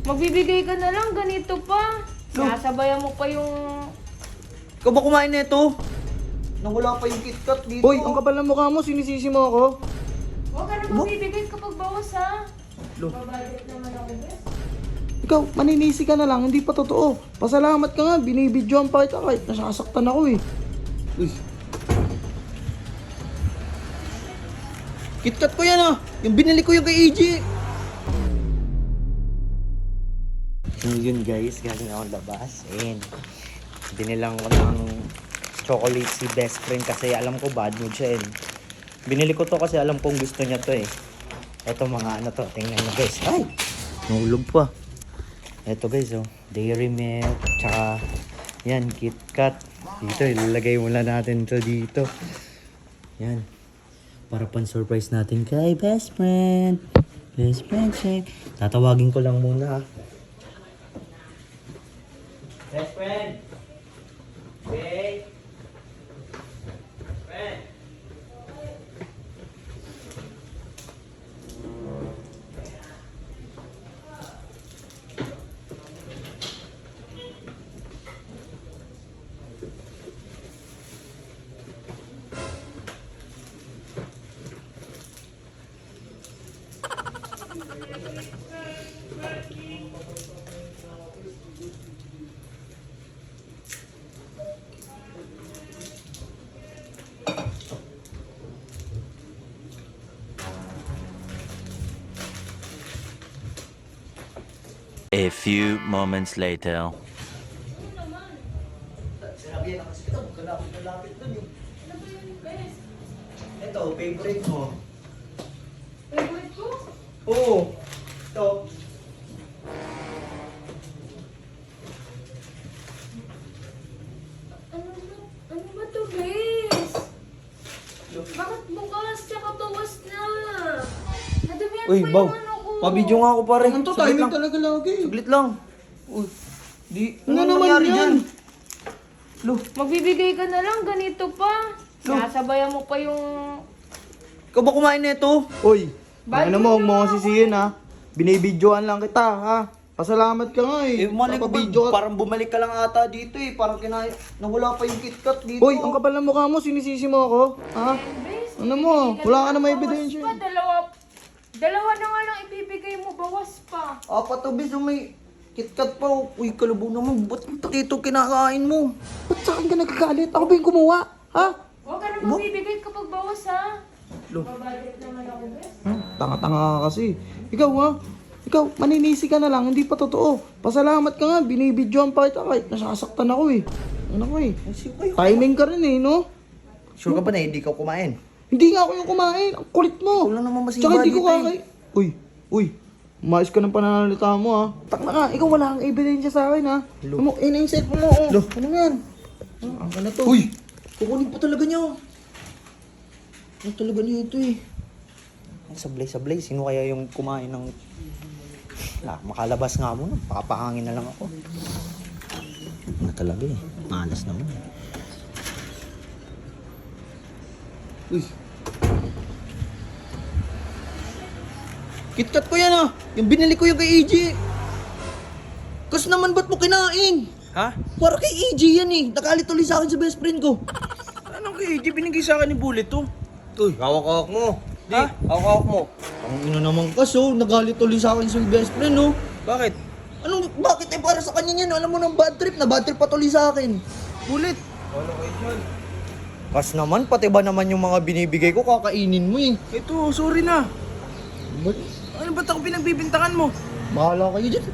Magbibigay ka na lang, ganito pa. Sasabayan mo pa yung... Ikaw ba kumain na ito? Nang wala pa yung KitKat dito. Hoy, ang kapal ng mukha mo, sinisisi mo ako. Huwag ka na magbibigay kapag bawas ha. Lo. Babalik naman ako, bes. Ikaw, maninisi ka na lang, hindi pa totoo. Pasalamat ka nga, binibidyoan pa kita kahit nasasaktan ako eh. Uy. KitKat ko yan ah. Yung binili ko yung kay EJ. Yun guys, galing akong labas. And binilang ko ng chocolate si best friend kasi alam ko bad mood siya. And binili ko to kasi alam kong gusto niya to eh. Ito mga ano to, tingnan nyo guys. Ay! Nahulog pa. Ito guys oh, dairy milk, tsaka yan, KitKat. Dito, ilalagay muna natin to dito. Yan. Para pan-surprise natin kay best friend. Best friend check. Tatawagin ko lang muna ha. Best friend. Okay. Friend. A few moments later. Sinabi yan kasi kita, magkalapit dun yung... Ito, favorite mo. Favorite ko? Oo. Ito. Ano ba to, bes? Bakit bukas? Tsaka bawas na. Nadamihan Uy, pa Bow. yung ano ko. Pabidyo nga ako pare. Ano to, Saglit timing lang. talaga lagi. Saglit lang. Uy. Di, Ano naman nangyari yan? dyan? Lo, Magbibigay ka na lang, ganito pa. Sasabayan mo pa yung... ikaw ba kumain na ito? Hoy, Bye, ano mo, huwag mo na akong sisihin ha. Binibidyoan lang kita ha. Pasalamat ka nga eh. Eh, mali ko ba, Napabidyo ka. parang bumalik ka lang ata dito eh. Parang kinaya, nawala pa yung KitKat dito. Hoy, ang kapal ng mukha mo, sinisisi mo ako. Ha? Bes, Ano mo? Wala ka na may bawas ebidensya. pa, dalawa na nga lang ibibigay mo, bawas pa. Apat to bis, may KitKat pa. Uy, kalabo naman. Ba't ang takito kinakain mo? Ba't sa akin ka nagkagalit? Ako ba yung gumawa? Ha? Huwag ka na magbibigay kapag bawas ha. Lo. Babalik naman ako, bes. Tanga-tanga ka kasi. Ikaw ha? Ikaw, maninisi ka na lang, hindi pa totoo. Pasalamat ka nga, binibidyoan pa kita kahit nasasaktan ako eh. Ano ko eh. Timing ka rin eh, no? Sure ka ba na hindi ka kumain? Hindi nga ako yung kumain. Ang kulit mo. Wala naman Tsaka masimba hindi ko dito eh. kakain. Uy. Umayos ka ng pananalita mo ha. Tak na ka, ikaw wala kang ebidensya sa akin ha. Ano mo, yung cellphone mo. Oh. Lo. Ano mo yan? Ang ka na to. Uy! Kukunin pa talaga niya. Ano talaga niya ito eh. Sablay-sablay, sino kaya yung kumain ng... makalabas nga muna, papahangin na lang ako. Ano talaga eh, malas naman. Uy. KitKat ko yan ah. Yung binili ko yung kay EJ. Kas naman ba't mo kinain? Ha? Para kay EJ yan eh. Nakalit ulit sa akin sa best friend ko. Anong kay EJ? Binigay sa akin ni Bullet to. Uy, hawak-hawak mo. Di, hawak mo. Ang ino naman kaso, nagalit ulit sa akin sa best friend no. Bakit? Anong, bakit eh para sa kanya yan? Alam mo ng bad trip na bad trip pa tuloy sa akin. Bullet. Ano kayo dyan? Kas naman, pati ba naman yung mga binibigay ko kakainin mo eh. Ito, sorry na. Ano ba't ako pinagbibintangan mo? Bahala kayo dyan.